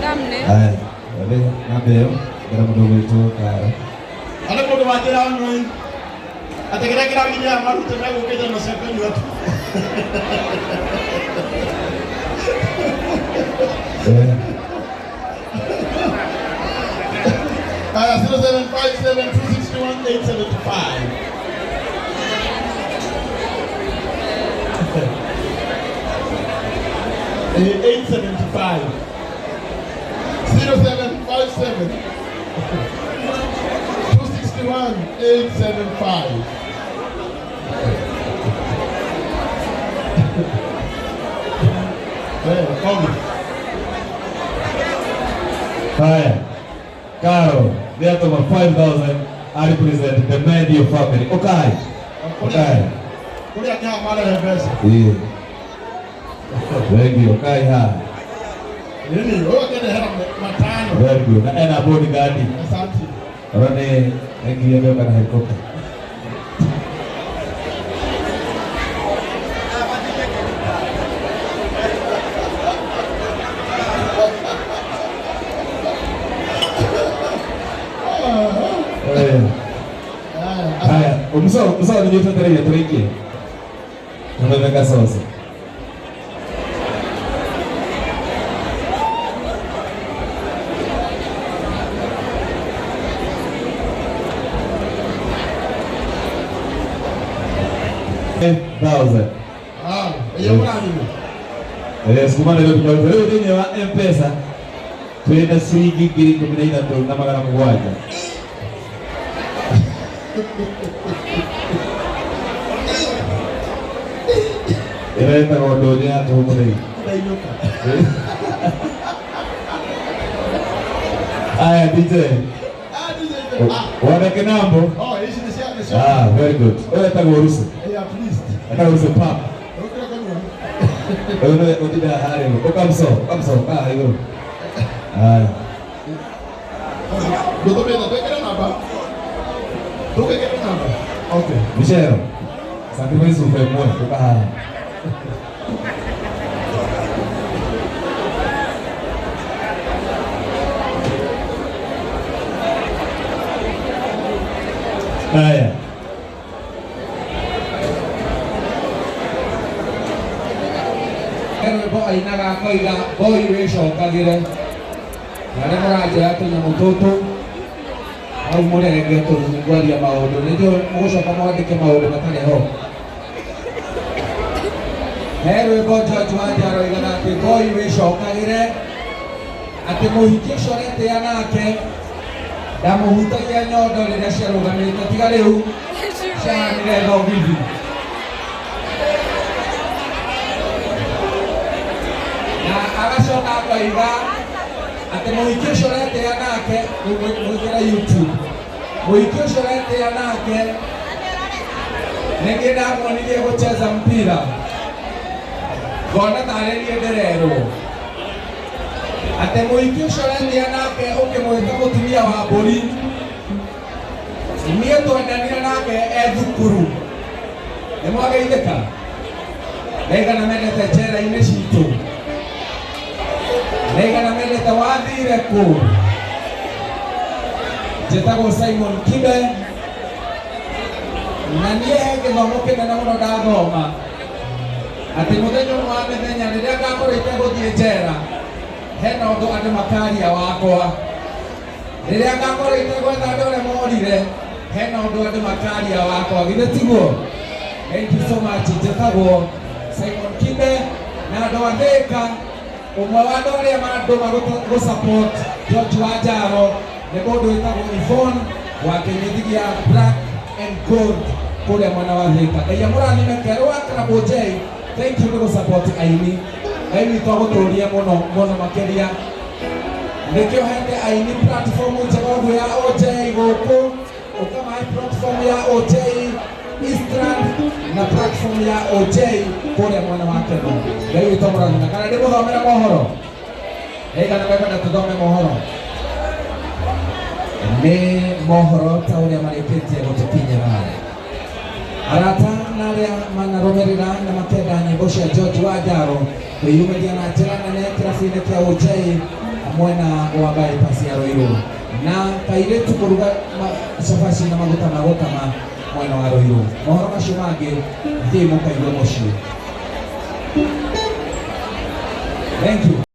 Kamne. Haya, wale nabeo kila mdogo wetu kaya. Ana kwa wajira wangu. Atakira kila kinya maru tena kukeja na sakani watu. Haya 0757261875. 875 0757 261 875. Haya, Karo, they are over 5,000. I represent the Medio family. Okay. Kulia kama mara ya pesa. Wengi okay ha. Nini? Wewe kende hela matano. Very good. Na ena bodyguard. Asante. Rone ingia ndio kana helicopter. Haya, umsao ni yote tare ya turiki. Unaweka sawa. 5,000. Hiyo mradi. Sikumana leo tunauza leo deni wa M-Pesa. Tuenda shilingi 13 na magana mwaja. Ile ta rodonya tu mure. Aya DJ. Wana kinambo? Oh, hizi ni siya. Very good. Wewe tagorusi. Yeah, please. Atagorusi pap. Wewe utida hali. Kamso. Ah, hiyo. Aya. Ndio beta pekera namba. Tukekera namba. Okay. Michelle. Asante kwa hizo mfemo kutoka hapa. Haya. Ko ainaga koiga boy wicokagire nare mũranjĩra tũnyamũ au mũrenge tũgwaria maũndũ nĩguo mũgũcoka mwandĩke maũndũ matarĩ ho. He rwĩmbo George Wanjaro oigaga atĩ boy wĩcokagĩre atĩ mũhiki ũcio ũretĩa nake ndamũhutagia nyondo rĩrĩa ciarũgamĩte tiga rĩu ciahanire thogithi. Agacoka akoiga atĩ mũhiki ũcio ũretĩa nake mũingĩra YouTube, mũhiki ũcio ũretĩa nake ningĩ ndamuonirie gũcheza mpira ngona tarĩ niĩ ndĩrerwo atĩ mũhiki ũcio ũretĩa nake ũkĩmwĩta mũtumia wa mbũri niĩ twendanire nake thukuru nĩmwageithĩka ndaigana mendete njera-inĩ citũ ndaigana mendete wathire kũ njĩtagwo Simon Kibe na niĩ he gĩthomo kĩnene mũno ndathoma atĩ mũthenya ũmwe wa mĩthenya rĩrĩa ngakorwo itegũthiĩ njera hena ũndũ andũ makaria wakwa rĩrĩa ngakorwo itegwetha andũ arĩa morire hena ũndũ andũ makaria wakwa githĩ tiguo. Thank you so much. Njĩtagwo Simon Kibe na andũ a Thĩka ũmwe wa andũ arĩa gusupport George Wanjaro nĩ mũndũ wĩtagwo Yvonne wa kĩnyitithia Black and Gold kũrĩa mwena wa Thĩka. Ngai mũrathime kerwo wa Club J. Thank you nĩ gusupport aini. Aini twagũtũria mũno makĩria. Nĩkĩo hete aini platform njega ũguo ya OJ gũkũ ũkamahe platform ya OJ Eastern na platform ya OJ kũrĩa mwena wa Kenya. Ngai witũ mũrathime. Kana ndĩmũthomere mohoro? Kana kwenda tũthome mohoro? Nĩ mohoro ta ũrĩa marĩkĩtie gũtũkinyĩra. Arata na arĩa manarũmĩrĩra na makenda nyĩmbo cia George Wanjaro kwĩyumĩria na njĩra nene kĩrabu-inĩ kĩa OJ mwena wa bypass ya Roiro na kairetu kuruga cabaci na maguta ma gũtama mwena wa Roiro. Mohoro macio mangĩ thiĩ mũkaigua mũciĩ. Thank you.